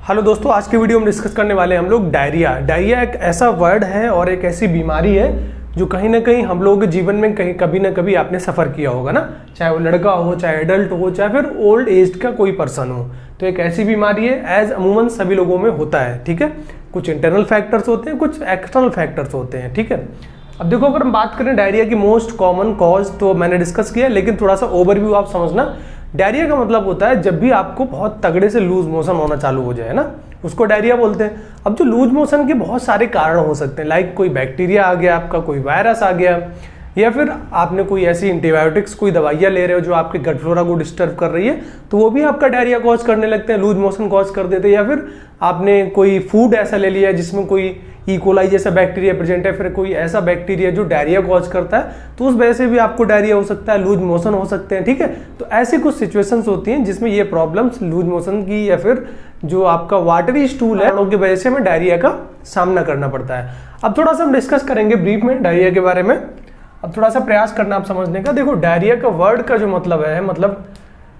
Hello दोस्तों, आज की वीडियो में डिस्कस करने वाले हैं हम लोग डायरिया। डायरिया एक ऐसा वर्ड है और एक ऐसी बीमारी है जो कहीं ना कहीं हम लोगों के जीवन में कहीं कभी ना कभी आपने सफ़र किया होगा ना, चाहे वो लड़का हो, चाहे एडल्ट हो, चाहे फिर ओल्ड एज का कोई पर्सन हो। तो एक ऐसी बीमारी है एज अमूमन सभी लोगों में होता है। ठीक है, कुछ इंटरनल फैक्टर्स होते हैं, कुछ एक्सटर्नल फैक्टर्स होते हैं। ठीक है, अब देखो अगर हम बात करें डायरिया की मोस्ट कॉमन कॉज तो मैंने डिस्कस किया, लेकिन थोड़ा सा ओवरव्यू आप समझना। डायरिया का मतलब होता है जब भी आपको बहुत तगड़े से लूज मोशन होना चालू हो जाए ना, उसको डायरिया बोलते हैं। अब जो लूज मोशन के बहुत सारे कारण हो सकते हैं, लाइक कोई बैक्टीरिया आ गया, आपका कोई वायरस आ गया, या फिर आपने कोई ऐसी एंटीबायोटिक्स कोई दवाइयाँ ले रहे हो जो आपके गट फ्लोरा को डिस्टर्ब कर रही है, तो वो भी आपका डायरिया कॉज करने लगते हैं, लूज मोशन कॉज कर देते हैं। या फिर आपने कोई फूड ऐसा ले लिया जिसमें कोई इकोलाई जैसा बैक्टीरिया प्रेजेंट है, फिर कोई ऐसा बैक्टीरिया जो डायरिया कॉज करता है, तो उस वजह से भी आपको डायरिया हो सकता है, लूज मोशन हो सकते हैं। ठीक है, तो ऐसी कुछ सिचुएशंस होती हैं जिसमें ये प्रॉब्लम्स लूज मोशन की या फिर जो आपका वाटरी स्टूल है की वजह से हमें डायरिया का सामना करना पड़ता है। अब थोड़ा सा हम डिस्कस करेंगे ब्रीफ में डायरिया के बारे में। अब थोड़ा सा प्रयास करना आप समझने का। देखो डायरिया का वर्ड का जो मतलब है, मतलब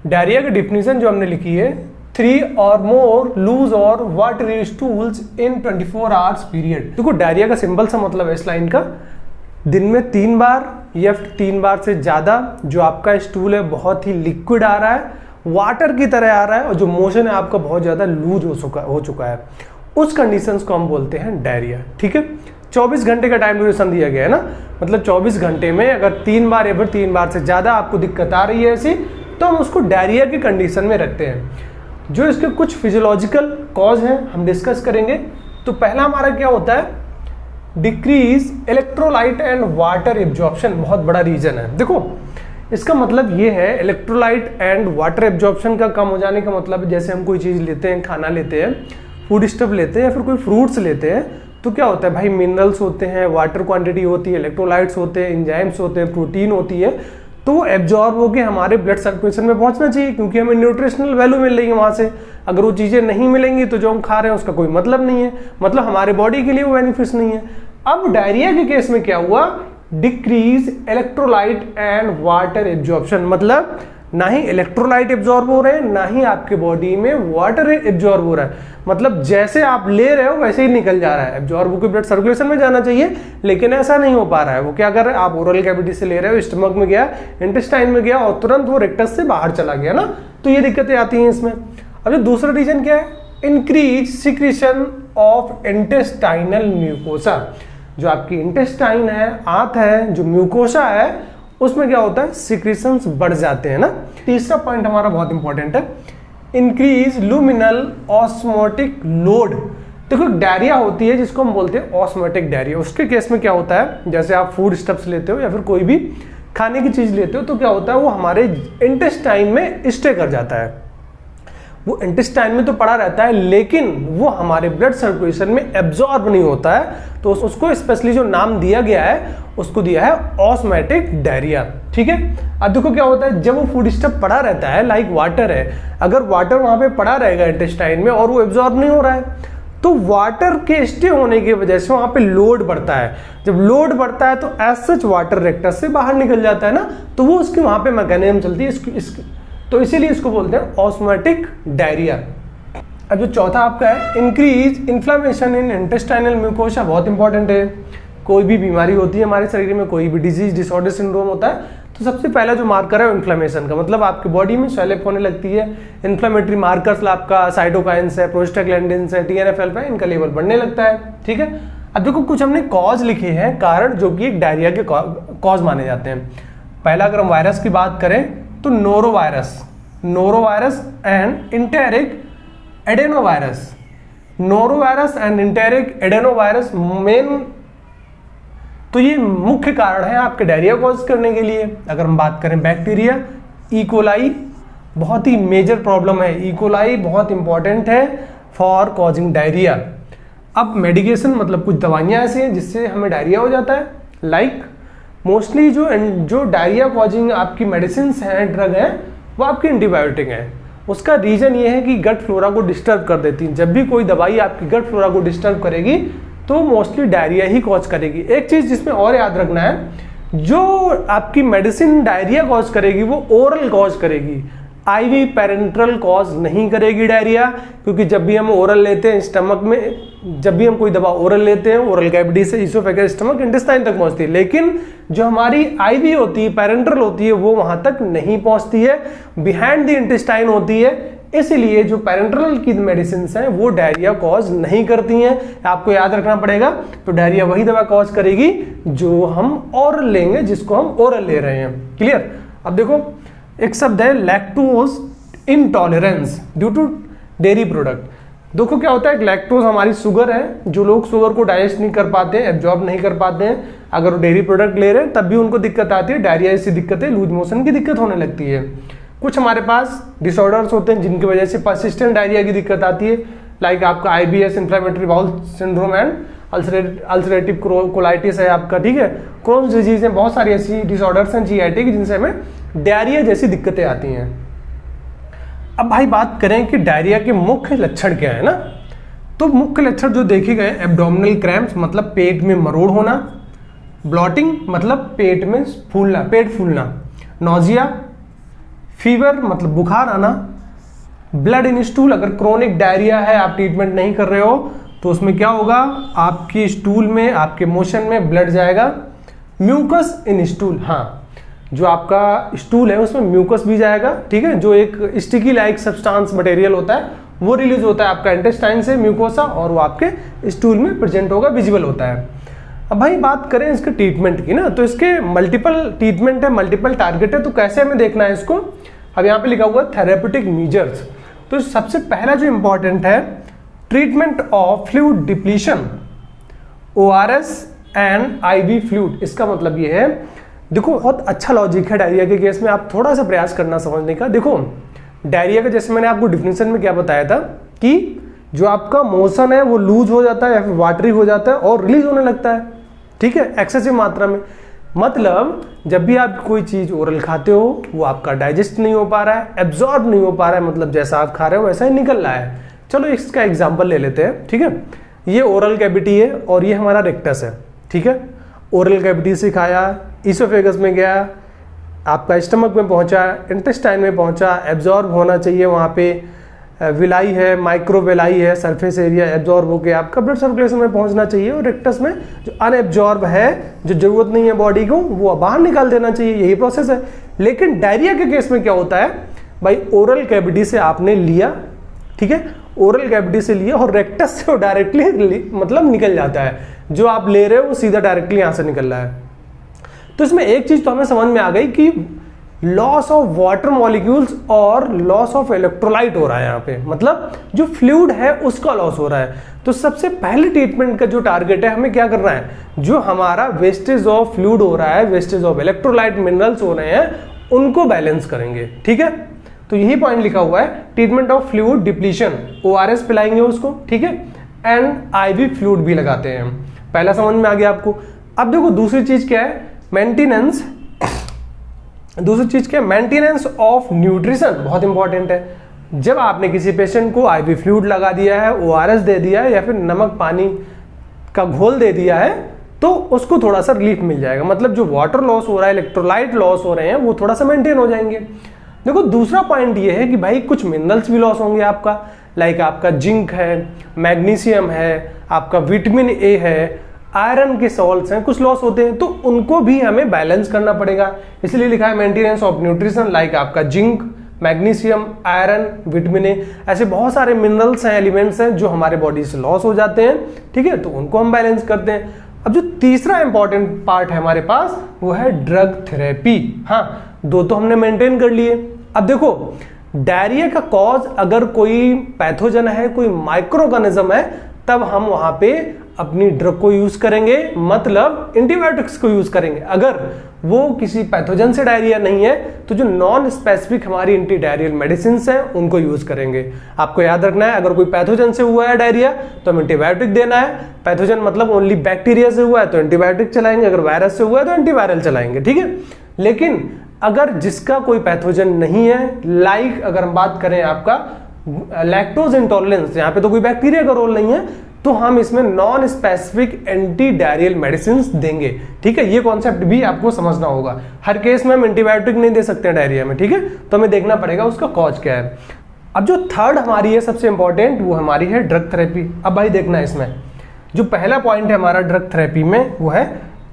डायरिया की डिफिनीशन जो हमने लिखी है, 3 or more loose or watery stools in 24 hours period। देखो डायरिया का सिंपल सा मतलब है इस लाइन का, दिन में 3 बार या 3 बार से ज्यादा जो आपका स्टूल है बहुत ही लिक्विड आ रहा है, वाटर की तरह आ रहा है, और जो मोशन है आपका बहुत ज्यादा लूज हो चुका है, उस कंडीशंस को हम बोलते हैं डायरिया। ठीक है, 24 घंटे का टाइम ड्यूरेशन दिया गया है ना, मतलब 24 घंटे में अगर 3 बार या फिर 3 बार से ज्यादा आपको दिक्कत आ रही है ऐसी, तो हम उसको डायरिया की कंडीशन में रखते हैं। जो इसके कुछ फिजियोलॉजिकल कॉज हैं हम डिस्कस करेंगे। तो पहला हमारा क्या होता है, decrease electrolyte and water absorption, बहुत बड़ा रीजन है। देखो इसका मतलब ये है, इलेक्ट्रोलाइट एंड वाटर एब्जॉर्प्शन का कम हो जाने का मतलब जैसे हम कोई चीज़ लेते हैं, खाना लेते हैं, फूड स्टफ लेते हैं या फिर कोई फ्रूट्स लेते हैं, तो क्या होता है भाई, मिनरल्स होते हैं, वाटर क्वांटिटी होती है, इलेक्ट्रोलाइट्स होते हैं, एंजाइम्स होते हैं, प्रोटीन होती है, तो वो एब्जॉर्ब होकर हमारे ब्लड सर्कुलेशन में पहुंचना चाहिए, क्योंकि हमें न्यूट्रिशनल वैल्यू मिल रही है वहां से। अगर वो चीजें नहीं मिलेंगी तो जो हम खा रहे हैं उसका कोई मतलब नहीं है, मतलब हमारे बॉडी के लिए वो बेनिफिट्स नहीं है। अब डायरिया के केस में क्या हुआ, decrease electrolyte and water absorption, मतलब ना ही इलेक्ट्रोलाइट एब्जॉर्ब हो रहे हैं, ना ही आपके बॉडी में वाटर एब्जॉर्ब हो रहा है। मतलब जैसे आप ले रहे हो वैसे ही निकल जा रहा है, एब्जॉर्ब होकर ब्लड सर्कुलेशन में जाना चाहिए, लेकिन ऐसा नहीं हो पा रहा है। वो क्या कर रहे हैं, आप ओरल कैविटी से ले रहे हो, स्टमक में गया, इंटेस्टाइन में गया और तुरंत वो रेक्टस से बाहर चला गया ना, तो ये दिक्कतें आती हैं इसमें। अब दूसरा रीजन क्या है, increase secretion of intestinal mucosa. जो आपकी इंटेस्टाइन है, आंत है, जो म्यूकोसा है, उसमें क्या होता है, सिक्रीशंस बढ़ जाते हैं ना। तीसरा पॉइंट हमारा बहुत इंपॉर्टेंट है, इंक्रीज लुमिनल ऑस्मोटिक लोड। देखो डायरिया होती है जिसको हम बोलते हैं ऑस्मोटिक डायरिया, उसके केस में क्या होता है, जैसे आप फूड स्टफ्स लेते हो या फिर कोई भी खाने की चीज लेते हो, तो क्या होता है, वो हमारे इंटेस्टाइन में स्टे कर जाता है। वो इंटेस्टाइन में तो पड़ा रहता है, लेकिन वो हमारे ब्लड सर्कुलेशन में एब्जॉर्ब नहीं होता है, तो उसको स्पेशली जो नाम दिया गया है उसको दिया है ऑस्मोटिक डायरिया। ठीक है, अब देखो क्या होता है, जब वो फूड स्टफ पड़ा रहता है, लाइक वाटर है, अगर वाटर वहां पे पड़ा रहेगा इंटेस्टाइन में और वो एब्जॉर्ब नहीं हो रहा है, तो वाटर के स्टे होने की वजह से वहां पे लोड बढ़ता है। जब लोड बढ़ता है तो एज सच वाटर रेक्टस से बाहर निकल जाता है ना, तो वो उसकी वहां पे मैकेनिज्म चलती है, तो इसीलिए इसको बोलते हैं ऑस्मोटिक डायरिया। अब जो चौथा आपका है, increase inflammation in intestinal mucosa, बहुत इंपॉर्टेंट है। कोई भी बीमारी होती है हमारे शरीर में, कोई भी डिजीज डिसऑर्डर सिंड्रोम होता है, तो सबसे पहला जो मार्कर है इन्फ्लेमेशन का, मतलब आपकी बॉडी में स्वेलअप होने लगती है। इन्फ्लेमेटरी मार्कर्स आपका साइटोकाइंस है, प्रोस्टाग्लैंडिन्स है, TNF-अल्फा, इनका लेवल बढ़ने लगता है। ठीक है, अब देखो कुछ हमने कॉज लिखे हैं, कारण जो कि एक डायरिया के कॉज माने जाते हैं। पहला अगर हम वायरस की बात करें तो norovirus and enteric adenovirus. Norovirus and enteric adenovirus main, तो ये मुख्य कारण है आपके डायरिया कॉज करने के लिए। अगर हम बात करें बैक्टीरिया, इकोलाई बहुत ही मेजर प्रॉब्लम है, इकोलाई बहुत इंपॉर्टेंट है फॉर कॉजिंग डायरिया। अब मेडिकेशन, मतलब कुछ दवाइयाँ ऐसी हैं जिससे हमें डायरिया हो जाता है, लाइक मोस्टली जो डायरिया कॉजिंग आपकी मेडिसिन हैं, ड्रग हैं, वो आपकी एंटीबायोटिक हैं। उसका रीजन ये है कि गट फ्लोरा को डिस्टर्ब कर देती है। जब भी कोई दवाई आपकी गट फ्लोरा को डिस्टर्ब करेगी तो मोस्टली डायरिया ही कॉज करेगी। एक चीज जिसमें और याद रखना है, जो आपकी मेडिसिन डायरिया कॉज करेगी वो ओरल कॉज करेगी, आईवी पैरेंट्रल कॉज नहीं करेगी डायरिया, क्योंकि जब भी हम ओरल लेते हैं स्टमक में, जब भी हम कोई दवा ओरल लेते हैं ओरल कैविटी से इसोफेगस स्टमक इंटेस्टाइन तक पहुंचती है, लेकिन जो हमारी आईवी होती है पैरेंट्रल होती है वो वहां तक नहीं पहुंचती है, बिहाइंड द इंटेस्टाइन होती है। इसलिए जो पैरेंट्रल की मेडिसिन हैं वो डायरिया कॉज नहीं करती हैं, आपको याद रखना पड़ेगा। तो डायरिया वही दवा कॉज करेगी जो हम ओरल लेंगे, जिसको हम ओरल ले रहे हैं। क्लियर। अब देखो एक शब्द है lactose intolerance due to dairy product. देखो क्या होता है, लैक्टोज हमारी शुगर है, जो लोग शुगर को डाइजेस्ट नहीं कर पाते हैं, एब्जॉर्ब नहीं कर पाते हैं, अगर वो डेयरी प्रोडक्ट ले रहे हैं तब भी उनको दिक्कत आती है, डायरिया जैसी दिक्कतें, लूज मोशन की दिक्कत होने लगती है। कुछ हमारे पास डिसऑर्डर्स होते हैं जिनकी वजह से परसिस्टेंट डायरिया की दिक्कत आती है, लाइक आपका IBS inflammatory bowel syndrome and ulcerative colitis है आपका, ठीक है, क्रोन्स डिजीज है, बहुत सारी ऐसी डिसऑर्डर्स हैं GIT की जिनसे हमें डायरिया जैसी दिक्कतें आती हैं। अब भाई बात करें कि डायरिया के मुख्य लक्षण क्या है ना, तो मुख्य लक्षण जो देखे गए, एब्डोमिनल क्रैम्प्स मतलब पेट में मरोड़ होना, ब्लॉटिंग मतलब पेट में फूलना, पेट फूलना, नोजिया, फीवर मतलब बुखार आना, ब्लड इन स्टूल, अगर क्रोनिक डायरिया है आप ट्रीटमेंट नहीं कर रहे हो तो उसमें क्या होगा, आपकी स्टूल में, आपके मोशन में ब्लड जाएगा, म्यूकस इन स्टूल, हाँ जो आपका स्टूल है उसमें म्यूकस भी जाएगा, ठीक है, जो एक स्टिकी लाइक सब्सटेंस मटेरियल होता है वो रिलीज होता है आपका इंटेस्टाइन से, म्यूकोसा, और वो आपके स्टूल में प्रेजेंट होगा, विजिबल होता है। अब भाई बात करें इसके ट्रीटमेंट की ना, तो इसके मल्टीपल ट्रीटमेंट है, मल्टीपल टारगेट है, तो कैसे हमें देखना है इसको। अब यहाँ पे लिखा हुआ है थेरेपेटिक मीजर्स, तो सबसे पहला जो इंपॉर्टेंट है treatment of fluid depletion, ORS and IV fluid. इसका मतलब ये है, देखो बहुत अच्छा लॉजिक है डायरिया के केस में, आप थोड़ा सा प्रयास करना समझने का। देखो डायरिया का जैसे मैंने आपको डिफिनेशन में क्या बताया था कि जो आपका मोशन है वो लूज हो जाता है या फिर वाटरी हो जाता है और रिलीज होने लगता है, ठीक है, एक्सेसिव मात्रा में। मतलब जब भी आप कोई चीज ओरल खाते हो वो आपका डाइजेस्ट नहीं हो पा रहा है, एब्जॉर्ब नहीं हो पा रहा है, मतलब जैसा आप खा रहे हो वैसा ही निकल रहा है। चलो इसका एग्जाम्पल ले लेते हैं, ठीक है। ये ओरल कैविटी है और ये हमारा रेक्टस है, ठीक है। ओरल कैविटी से खाया, इसोफेगस में गया, आपका स्टमक में पहुंचा, इंटेस्टाइन में पहुंचा, एब्जॉर्ब होना चाहिए, वहाँ पे विलाई है, माइक्रोवेलाई है, सरफेस एरिया एब्जॉर्ब होकर आपका ब्लड सर्कुलेशन में पहुंचना चाहिए, और रेक्टस में जो अनएब्जॉर्ब है, जो जरूरत नहीं है बॉडी को, वो बाहर निकाल देना चाहिए, यही प्रोसेस है। लेकिन डायरिया के केस में क्या होता है भाई, ओरल कैविटी से आपने लिया, ठीक है, ओरल कैविटी से लिया और रेक्टस से डायरेक्टली मतलब निकल जाता है, जो आप ले रहे हो वो सीधा डायरेक्टली यहां से निकल रहा है। तो इसमें एक चीज तो हमें समझ में आ गई कि लॉस ऑफ वाटर मॉलिक्यूल्स और लॉस ऑफ इलेक्ट्रोलाइट हो रहा है यहाँ पे, मतलब जो फ्लूइड है उसका लॉस हो रहा है। तो सबसे पहले ट्रीटमेंट का जो टारगेट है, हमें क्या करना है, जो हमारा वेस्टेज ऑफ फ्लूइड हो रहा है, वेस्टेज ऑफ इलेक्ट्रोलाइट मिनरल्स हो रहे हैं, उनको बैलेंस करेंगे, ठीक है। तो यही पॉइंट लिखा हुआ है, treatment of fluid depletion, ORS पिलाएंगे उसको, ठीक है, एंड IV फ्लूइड भी लगाते हैं हम। पहला समझ में आ गया आपको। अब देखो दूसरी चीज क्या है, मेंटेनेंस, दूसरी चीज क्या है, मेंटेनेंस ऑफ न्यूट्रिशन, बहुत इंपॉर्टेंट है। जब आपने किसी पेशेंट को IV फ्लूइड लगा दिया है, ORS दे दिया है या फिर नमक पानी का घोल दे दिया है, तो उसको थोड़ा सा रिलीफ मिल जाएगा, मतलब जो वाटर लॉस हो रहा है, इलेक्ट्रोलाइट लॉस हो रहे हैं, वो थोड़ा सा मेंटेन हो जाएंगे। देखो दूसरा पॉइंट ये है कि भाई कुछ मिनरल्स भी लॉस होंगे आपका, लाइक आपका जिंक है, मैग्नीशियम है, आपका विटामिन A है, आयरन के सॉल्ट्स हैं, कुछ लॉस होते हैं, तो उनको भी हमें बैलेंस करना पड़ेगा। इसलिए लिखा है मेंटेनेंस ऑफ न्यूट्रिशन, लाइक आपका zinc, magnesium, iron, vitamin A, ऐसे बहुत सारे मिनरल्स हैं, एलिमेंट्स हैं जो हमारे बॉडी से लॉस हो जाते हैं, ठीक है, तो उनको हम बैलेंस करते हैं। अब जो तीसरा इंपॉर्टेंट पार्ट है हमारे पास वो है ड्रग थेरेपी। हाँ, दो तो हमने मेंटेन कर लिए। अब देखो डायरिया का कॉज अगर कोई पैथोजन है, कोई माइक्रो ऑर्गेनिज्म है, तब हम वहां पे अपनी ड्रग को यूज करेंगे, मतलब एंटीबायोटिक्स को यूज करेंगे। अगर वो किसी पैथोजन से डायरिया नहीं है तो जो नॉन स्पेसिफिक हमारी एंटी डायरियल मेडिसिन हैं उनको यूज करेंगे। आपको याद रखना है, अगर कोई पैथोजन से हुआ है डायरिया तो हम एंटीबायोटिक देना है। पैथोजन मतलब ओनली बैक्टीरिया से हुआ है तो एंटीबायोटिक चलाएंगे, अगर वायरस से हुआ है तो एंटीवायरल चलाएंगे, ठीक है। लेकिन अगर जिसका कोई पैथोजन नहीं है, लाइक अगर हम बात करें आपका लैक्टोज इंटॉलरेंस, यहाँ पे तो कोई बैक्टीरिया का रोल नहीं है, तो हम इसमें non specific anti diarrhoeal medicine देंगे। ठीक है, ये कॉन्सेप्ट भी आपको समझना होगा। हर केस में हम एंटीबायोटिक नहीं दे सकते हैं डायरिया में। ठीक है, तो हमें देखना पड़ेगा उसका कॉज क्या है। अब जो थर्ड हमारी है सबसे इंपॉर्टेंट, वो हमारी है ड्रग थेरेपी। अब भाई देखना है, इसमें जो पहला पॉइंट है हमारा ड्रग थेरेपी में वो है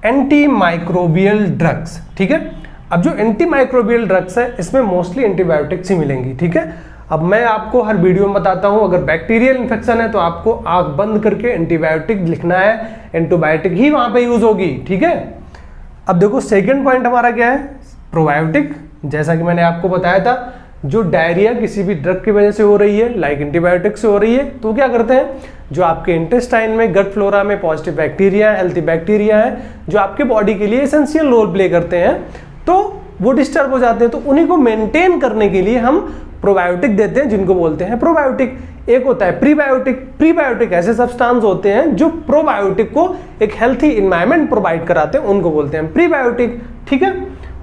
एंटी माइक्रोबियल ड्रग्स। ठीक है, अब जो एंटी माइक्रोबियल ड्रग्स है इसमें मोस्टली एंटीबायोटिक्स ही मिलेंगी। ठीक है, अब मैं आपको हर वीडियो में बताता हूं, अगर बैक्टीरियल इन्फेक्शन है तो आपको आंख बंद करके एंटीबायोटिक लिखना है, एंटीबायोटिक ही वहां पे यूज होगी। ठीक है, अब देखो सेकंड पॉइंट हमारा क्या है, प्रोबायोटिक। जैसा कि मैंने आपको बताया था, जो डायरिया किसी भी ड्रग की वजह से हो रही है, लाइक एंटीबायोटिक से हो रही है, तो क्या करते हैं, जो आपके इंटेस्टाइन में, गट फ्लोरा में पॉजिटिव बैक्टीरिया है, हेल्थी बैक्टीरिया है, जो आपके बॉडी के लिए एसेंशियल रोल प्ले करते हैं, तो वो डिस्टर्ब हो जाते हैं। तो उन्हीं को मेंटेन करने के लिए हम प्रोबायोटिक देते हैं, जिनको बोलते हैं प्रोबायोटिक। एक होता है प्रीबायोटिक। प्रीबायोटिक ऐसे सब्सटेंस होते हैं जो प्रोबायोटिक को एक हेल्थी एनवायरनमेंट प्रोवाइड कराते हैं, उनको बोलते हैं प्रीबायोटिक। ठीक है,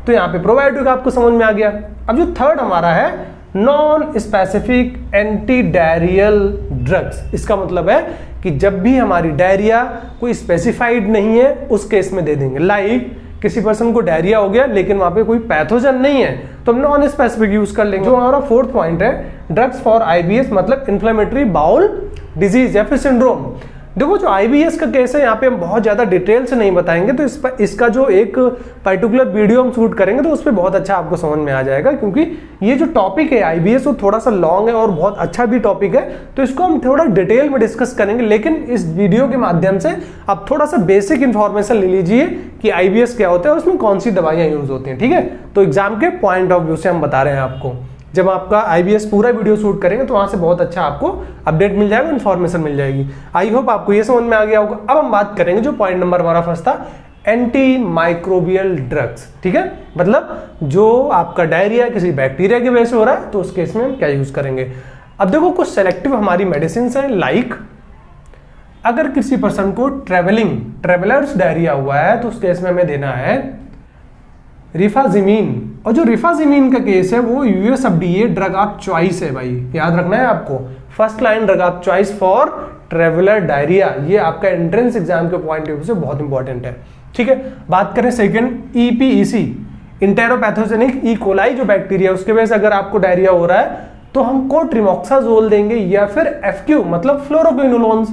तो यहाँ पे प्रोबायोटिक आपको समझ में आ गया। अब जो थर्ड हमारा है non specific anti diarrhoeal drugs. इसका मतलब है कि जब भी हमारी डायरिया कोई स्पेसिफाइड नहीं है उस केस में दे देंगे। लाइक किसी पर्सन को डायरिया हो गया लेकिन वहां पे कोई पैथोजन नहीं है, तो हम नॉन स्पेसिफिक यूज कर लेंगे। जो हमारा फोर्थ पॉइंट है ड्रग्स फॉर आईबीएस, मतलब इन्फ्लेमेटरी बाउल डिजीज या फिर सिंड्रोम। देखो जो आईबीएस का केस है यहाँ पे हम बहुत ज्यादा डिटेल से नहीं बताएंगे, तो इसका जो एक पर्टिकुलर वीडियो हम शूट करेंगे तो उस पर बहुत अच्छा आपको समझ में आ जाएगा, क्योंकि ये जो टॉपिक है आईबीएस वो थोड़ा सा लॉन्ग है और बहुत अच्छा भी टॉपिक है, तो इसको हम थोड़ा डिटेल में डिस्कस करेंगे। लेकिन इस वीडियो के माध्यम से आप थोड़ा सा बेसिक इंफॉर्मेशन ले लीजिए कि आईबीएस क्या होता है, उसमें कौन सी दवाइयां यूज होती हैं। ठीक है, तो एग्जाम के पॉइंट ऑफ व्यू से हम बता रहे हैं आपको। जब आपका आईबीएस पूरा वीडियो शूट करेंगे तो वहां से बहुत अच्छा आपको अपडेट मिल जाएगा, इन्फॉर्मेशन मिल जाएगी। आई होप आपको ये समझ में आ गया होगा। अब हम बात करेंगे जो पॉइंट नंबर हमारा फर्स्ट था, एंटी माइक्रोबियल ड्रग्स। ठीक है, मतलब जो आपका डायरिया किसी बैक्टीरिया की वजह से हो रहा है तो उस केस में हम क्या यूज करेंगे। अब देखो कुछ सेलेक्टिव हमारी मेडिसिन है, लाइक अगर किसी पर्सन को ट्रेवलर्स डायरिया हुआ है तो उस केस में हमें देना है रिफाजिमीन। और जो रिफाजिमीन का केस है वो US FDA drug of choice है भाई, याद रखना है आपको। First line drug of choice for traveller diarrhoea, ये आपका एंट्रेंस एग्जाम के पॉइंट ऑफ व्यू से बहुत इंपॉर्टेंट है। ठीक है, बात करें सेकंड ईपीईसी, इंटेरोपैथोजेनिक ई कोलाई जो बैक्टीरिया उसके वजह से अगर आपको डायरिया हो रहा है तो हम कोट्रिमोक्साजोल देंगे या फिर एफक्यू मतलब फ्लोरोक्विनोलोन्स।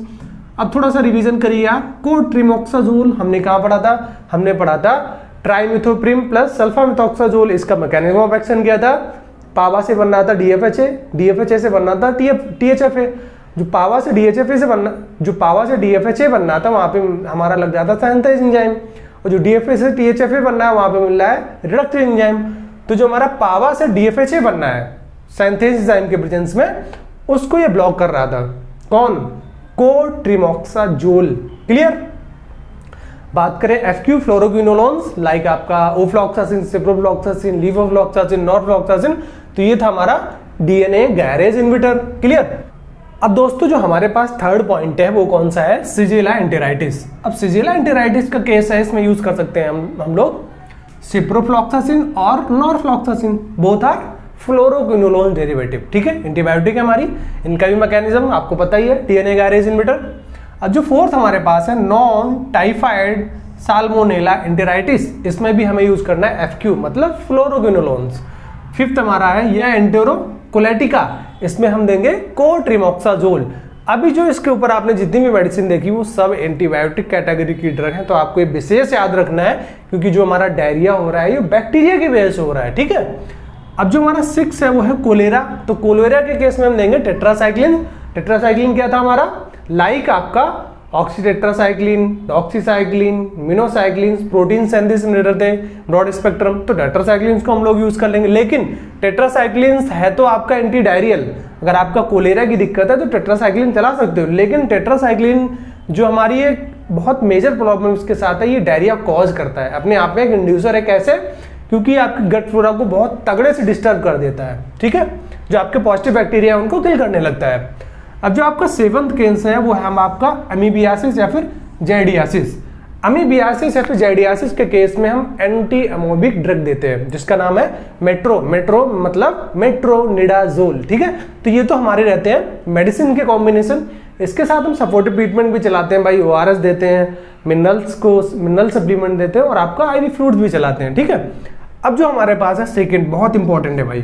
अब थोड़ा सा रिवीजन करिए आप, कोट्रिमोक्साजोल हमने कहाँ पढ़ा था, हमने पढ़ा था ट्राइमिथोप्रिम प्लस सल्फामिथोक्साजोल। इसका मैकेनिज्म ऑफ एक्शन क्या था, पावा से बन रहा था डीएफएचए, डीएफएचए से बन रहा था टीएचएफए। जो पावा से डीएफएचए बनना था वहां पे हमारा लग जाता था सिंथेज एंजाइम, और जो डीएफए से टीएचएफए बनना है वहां पे मिल रहा है रिडक्टिव एंजाइम। तो जो हमारा पावा से डीएफएचए बनना है सिंथेज एंजाइम के प्रेजेंस में, उसको ये ब्लॉक कर रहा था कौन, कोट्रिमोक्साजोल। क्लियर। बात करें एफक्यू फ्लोरोक्विनोलोन्स, लाइक आपका ओफ्लॉक्सासिन, सिप्रोफ्लॉक्सासिन, लीवोफ्लॉक्सासिन, नॉरफ्लॉक्सासिन, तो ये था हमारा डीएनए गैरेज इन्हिबिटर। क्लियर। अब दोस्तों जो हमारे पास थर्ड पॉइंट है वो कौन सा है, सिजिला एंटेराइटिस। अब सिजिला एंटेराइटिस का केस है, इसमें यूज कर सकते हैं हम लोग सिप्रोफ्लॉक्सासिन और norfloxacin, both are fluoroquinolone derivative. ठीक है, एंटीबायोटिक है हमारी, इनका भी मैकेनिज्म आपको पता ही है, डीएनए गैरेज इन्हिबिटर। अब जो फोर्थ हमारे पास है नॉन टाइफाइड साल्मोनेला एंटेराइटिस, इसमें भी हमें यूज करना है एफक्यू मतलब फ्लोरोक्विनोलोन्स। फिफ्थ हमारा है यह एंटेरोकोलेटिका, इसमें हम देंगे कोट्रिमोक्साजोल। अभी जो इसके ऊपर आपने जितनी भी मेडिसिन देखी वो सब एंटीबायोटिक कैटेगरी की ड्रग है, तो आपको ये विशेष याद रखना है, क्योंकि जो हमारा डायरिया हो रहा है ये बैक्टीरिया की वजह से हो रहा है। ठीक है। अब जो हमारा 6 है वो है कोलेरा, तो कोलेरा के केस में हम देंगे टेट्रासाइक्लिन। टेट्रासाइक्लिन क्या था हमारा, लाइक आपका oxytetracycline, doxycycline, minocycline, protein synthesis inhibitor थे ब्रॉड स्पेक्ट्रम, तो टेट्रासाइक्लिन को हम लोग यूज कर लेंगे। लेकिन टेट्रासाइक्लिन है तो आपका एंटी डायरियल, अगर आपका कोलेरा की दिक्कत है तो टेट्रासाइक्लिन चला सकते हो। लेकिन टेट्रासाइक्लिन जो हमारी एक बहुत मेजर प्रॉब्लम इसके साथ है, ये डायरिया कॉज करता है, अपने आप में एक इंड्यूसर है। कैसे, क्योंकि आपके गट फ्लोरा को बहुत तगड़े से डिस्टर्ब कर देता है। ठीक है, जो आपके पॉजिटिव बैक्टीरिया है उनको किल करने लगता है। अब जो आपका 7th केस है वो है हम आपका अमीबियासिस या फिर जैडियासिस। अमीबियासिस या फिर जाइडियासिस के केस में हम एंटी अमोबिक ड्रग देते हैं जिसका नाम है मेट्रो मतलब मेट्रोनिडाजोल। ठीक है, तो ये तो हमारे रहते हैं मेडिसिन के कॉम्बिनेशन। इसके साथ हम सपोर्टिव ट्रीटमेंट भी चलाते हैं भाई, ORS देते हैं, मिनरल सप्लीमेंट देते हैं और आपका IV फ्लूइड भी चलाते हैं। ठीक है, अब जो हमारे पास है सेकेंड बहुत इंपॉर्टेंट है भाई,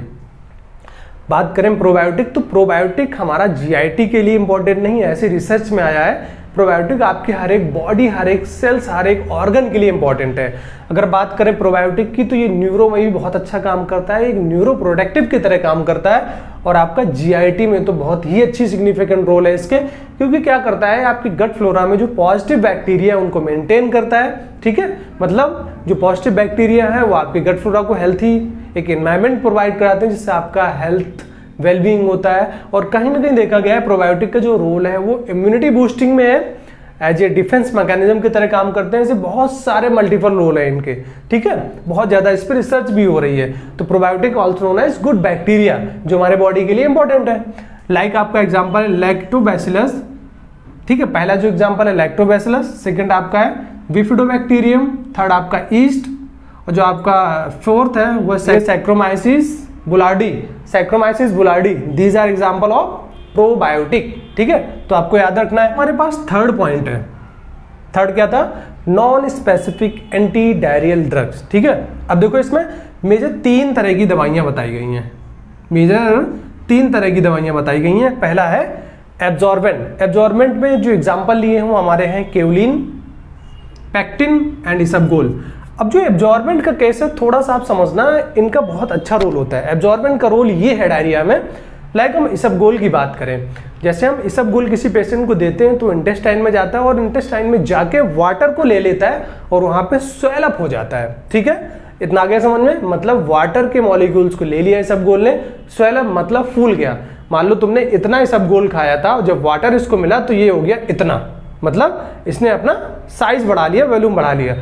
बात करें प्रोबायोटिक, तो प्रोबायोटिक हमारा GIT के लिए इंपॉर्टेंट नहीं है, ऐसे रिसर्च में आया है प्रोबायोटिक आपके हर एक बॉडी, हर एक सेल्स, हर एक ऑर्गन के लिए इंपॉर्टेंट है। अगर बात करें प्रोबायोटिक की तो ये न्यूरो में भी बहुत अच्छा काम करता है, एक न्यूरो प्रोटेक्टिव की तरह काम करता है और आपका GIT में तो बहुत ही अच्छी सिग्निफिकेंट रोल है इसके, क्योंकि क्या करता है आपकी गट फ्लोरा में जो पॉजिटिव बैक्टीरिया है उनको मेंटेन करता है। ठीक है, मतलब जो पॉजिटिव बैक्टीरिया है वो आपकी गट फ्लोरा को हेल्थी एक एनवायरमेंट प्रोवाइड कराते हैं जिससे आपका हेल्थ वेलबींग होता है। और कहीं ना कहीं देखा गया है प्रोबायोटिक का जो रोल है वो इम्यूनिटी बूस्टिंग में है, एज ए डिफेंस मैकेनिज्म की तरह काम करते हैं। ऐसे बहुत सारे मल्टीपल रोल है इनके। ठीक है, बहुत ज्यादा इस पर रिसर्च भी हो रही है। तो probiotic also known as good bacteria जो हमारे बॉडी के लिए इंपॉर्टेंट है। लाइक आपका एग्जांपल है लैक्टोबैसिलस। ठीक है, पहला जो एग्जांपल है लैक्टोबैसिलस, सेकंड आपका है बिफिडोबैक्टीरियम, थर्ड आपका ईस्ट और जो आपका फोर्थ है वो saccharomyces boulardii. These are example of probiotic. ठीक है, तो आपको याद रखना है। हमारे पास थर्ड पॉइंट है, थर्ड क्या था, non specific anti diarrhoeal drugs. ठीक है, अब देखो इसमें मेजर 3 तरह की दवाइयां बताई गई हैं, बताई गई हैं। पहला है एब्जॉर्बेंट में जो एग्जांपल लिए हैं वो हमारे हैं केवलिन, पैक्टिन एंड इसबगोल। अब जो एब्जॉर्बेंट का केस है थोड़ा सा आप समझना, इनका बहुत अच्छा रोल होता है। एब्जॉर्बेंट का रोल ये है डायरिया में, लाइक हम इसबगोल की बात करें, जैसे हम इसबगोल किसी पेशेंट को देते हैं तो इंटेस्टाइन में जाता है और इंटेस्टाइन में जाके वाटर को ले लेता है और वहां पे स्वेल अप हो जाता है। ठीक है, इतना आगे समझ में, मतलब वाटर के मॉलिक्यूल्स को ले लिया इसबगोल ने, स्वेल अप मतलब फूल गया। मान लो तुमने इतना इसबगोल खाया था और जब वाटर इसको मिला तो ये हो गया इतना, मतलब इसने अपना साइज बढ़ा लिया, वॉल्यूम बढ़ा लिया।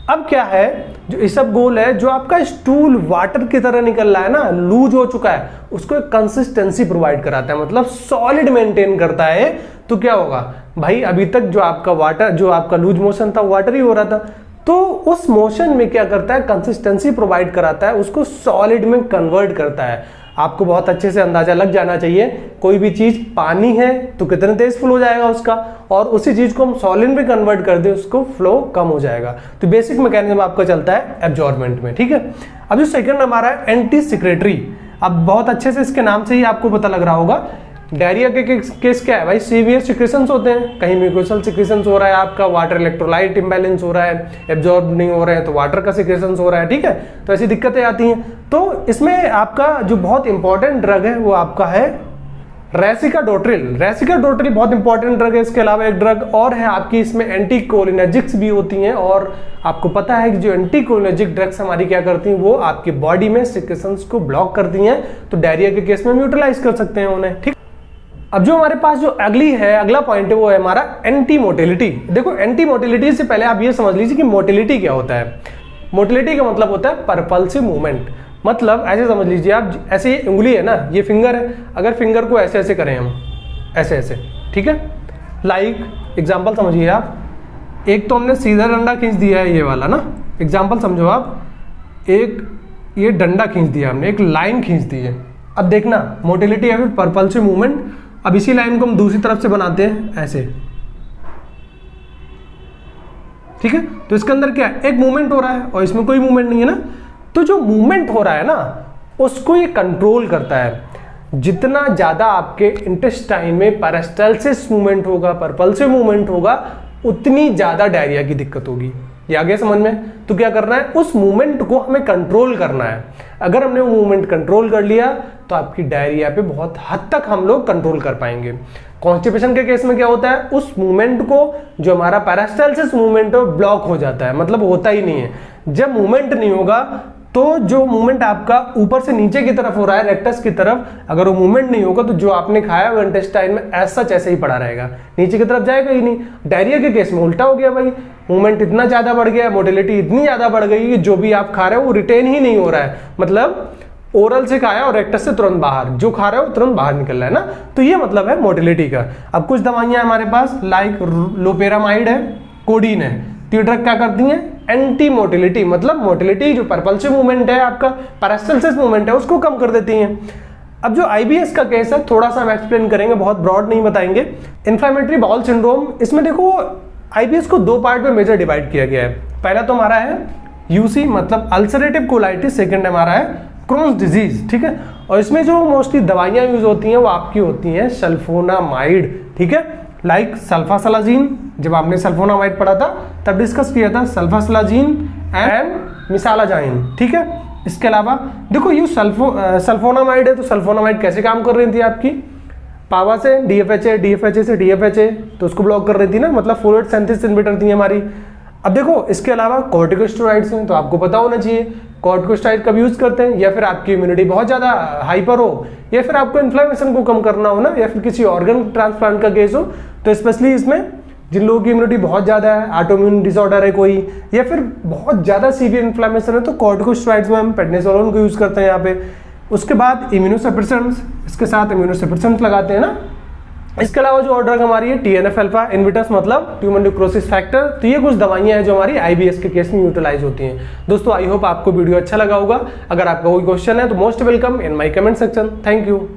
अब क्या है, जो इसबगोल है जो आपका स्टूल वाटर की तरह निकल रहा है ना, लूज हो चुका है, उसको एक कंसिस्टेंसी प्रोवाइड कराता है, मतलब सॉलिड मेंटेन करता है। तो क्या होगा भाई, अभी तक जो आपका वाटर, जो आपका लूज मोशन था वाटर ही हो रहा था, तो उस मोशन में क्या करता है, कंसिस्टेंसी प्रोवाइड कराता है, उसको सॉलिड में कन्वर्ट करता है। आपको बहुत अच्छे से अंदाजा लग जाना चाहिए, कोई भी चीज पानी है तो कितने तेज फ्लो जाएगा उसका, और उसी चीज को हम सॉलिड में कन्वर्ट कर दें उसको फ्लो कम हो जाएगा। तो बेसिक मैकेनिज्म आपका चलता है एब्जॉर्बेंट में। ठीक है, अब जो सेकंड हमारा है एंटी सिक्रेटरी। अब बहुत अच्छे से इसके नाम से ही आपको पता लग रहा होगा, डायरिया के केस क्या है भाई, सीवियर सिक्रेशंस होते हैं, कहीं म्यूकोसल सिक्रेशंस हो रहा है, आपका वाटर इलेक्ट्रोलाइट इंबैलेंस हो रहा है, एब्जॉर्ब नहीं हो रहे हैं तो वाटर का सिक्रेशंस हो रहा है। ठीक है, तो ऐसी दिक्कतें आती हैं। तो इसमें आपका जो बहुत इंपॉर्टेंट ड्रग है वो आपका है रेसिकाडोट्रिल बहुत इंपॉर्टेंट ड्रग है। इसके अलावा एक ड्रग और है आपकी, इसमें एंटीकोलिनर्जिक्स भी होती हैं, और आपको पता है कि जो एंटीकोलिनर्जिक ड्रग्स हमारी क्या करती हैं, वो आपकी बॉडी में सिक्रेशंस को ब्लॉक करती हैं, तो डायरिया के केस में न्यूट्रलाइज कर सकते हैं उन्हें। ठीक, अब जो हमारे पास जो अगला पॉइंट है वो है हमारा एंटी मोटिलिटी। देखो एंटी मोटिलिटी से पहले आप ये समझ लीजिए कि मोटिलिटी क्या होता है। मोटिलिटी का मतलब होता है परपल्सिव मूवमेंट, मतलब ऐसे समझ लीजिए आप, ऐसे ये उंगली है ना, ये फिंगर है, अगर फिंगर को ऐसे ऐसे करें हम, ऐसे ऐसे, ठीक है, लाइक एग्जांपल समझिए आप, एक तो हमने सीधा डंडा खींच दिया है ये वाला ना, एग्जांपल समझो आप, एक ये डंडा खींच दिया हमने, एक लाइन खींच दी है। अब देखना मोटिलिटी है फिर परपल्सिव मूवमेंट। अब इसी लाइन को हम दूसरी तरफ से बनाते हैं ऐसे, ठीक है, तो इसके अंदर क्या है, एक मूवमेंट हो रहा है और इसमें कोई मूवमेंट नहीं है ना। तो जो मूवमेंट हो रहा है ना उसको ये कंट्रोल करता है। जितना ज्यादा आपके इंटेस्टाइन में पेरिस्टाल्सिस मूवमेंट होगा, परपल्सिव मूवमेंट होगा, उतनी ज्यादा डायरिया की दिक्कत होगी। ये आ गया समझ में। तो क्या करना है, उस मूवमेंट को हमें कंट्रोल करना है। अगर हमने वो मूवमेंट कंट्रोल कर लिया तो आपकी डायरिया पे बहुत हद तक हम लोग कंट्रोल कर पाएंगे। कॉन्स्टिपेशन के केस में क्या होता है, उस मूवमेंट को, जो हमारा पेरिस्टाल्सिस मूवमेंट है, ब्लॉक हो जाता है, मतलब होता ही नहीं है। जब मूवमेंट नहीं होगा तो जो मूवमेंट आपका ऊपर से नीचे की तरफ हो रहा है, रेक्टस की तरफ, अगर वो मूवमेंट नहीं होगा तो जो आपने खाया वो इंटेस्टाइन में ऐसा ऐसे ही पड़ा रहेगा, नीचे की तरफ जाएगा ही नहीं। डायरिया के केस में उल्टा हो गया भाई, मूवमेंट इतना ज्यादा बढ़ गया, मोटिलिटी इतनी ज्यादा बढ़ गई कि जो भी आप खा रहे हो वो रिटेन ही नहीं हो रहा है, मतलब ओरल से खाया और रेक्टस से तुरंत बाहर, जो खा रहे हो तुरंत बाहर निकल रहा है ना। तो ये मतलब है मोटिलिटी का। अब कुछ दवाइयां हमारे पास, लाइक लोपेरामाइड है, कोडीन है। तो ये ड्रग क्या करती हैं, एंटी मोटिलिटी, मतलब मोटिलिटी जो परपल्सिव मूवमेंट है आपका, पैरास्टल्सिस मूवमेंट है, उसको कम कर देती हैं। अब जो आईबीएस का केस है थोड़ा सा हम एक्सप्लेन करेंगे, बहुत ब्रॉड नहीं बताएंगे। इन्फ्लेमेटरी बाउल सिंड्रोम, इसमें देखो आईबीएस को दो पार्ट में मेजर डिवाइड किया गया है। पहला तो हमारा है यूसी मतलब अल्सरेटिव कोलाइटिस, सेकंड हमारा है क्रोन्स डिजीज, ठीक है। और इसमें जो मोस्टली दवाइयां यूज होती हैं वो आपकी होती हैं सल्फोनामाइड, ठीक है, लाइक सल्फासलाजीन, जब आपने सल्फोनामाइड पढ़ा था तब डिस्कस किया था, सल्फासलाजीन एंड मिसालाजाइन, ठीक है। इसके अलावा देखो ये सल्फोनामाइड है, तो सल्फोनामाइड कैसे काम कर रही थी आपकी, पावा से डीएफएचए, डीएफएचए से डीएफएचए, तो उसको ब्लॉक कर रही थी ना, मतलब फ्लूइड सिंथेसिस इनहिबिटर थी हमारी। अब देखो इसके अलावा कॉर्टिकोस्टेरॉइड्स हैं, तो आपको पता होना चाहिए कॉर्टिकोस्टेरॉइड कब यूज करते हैं, या फिर आपकी इम्यूनिटी बहुत ज्यादा हाइपर हो, या फिर आपको इन्फ्लेमेशन को कम करना हो ना, या फिर किसी ऑर्गन ट्रांसप्लांट का केस हो, तो स्पेशली इसमें जिन लोगों की इम्यूनिटी बहुत ज्यादा है, ऑटोइम्यून डिसऑर्डर है कोई, या फिर बहुत ज्यादा सीवियर इन्फ्लेमेशन है, तो कॉर्टिकोस्टेरॉइड्स में हम प्रेडनिसोलोन को यूज करते हैं यहाँ पे। उसके बाद इम्यूनोसप्रेसेंट्स, इसके साथ इम्यूनोसप्रेसेंट्स लगाते हैं ना। इसके अलावा जो और ड्रग हमारी है टीएनएफ अल्फा इनहिबिटर्स मतलब ट्यूमर नेक्रोसिस फैक्टर, तो ये कुछ दवाइयां हैं जो हमारी आईबीएस के केस में यूटिलाइज होती हैं। दोस्तों आई होप आपको वीडियो अच्छा लगा होगा। अगर आपका कोई क्वेश्चन है तो most welcome in my comment section. Thank you.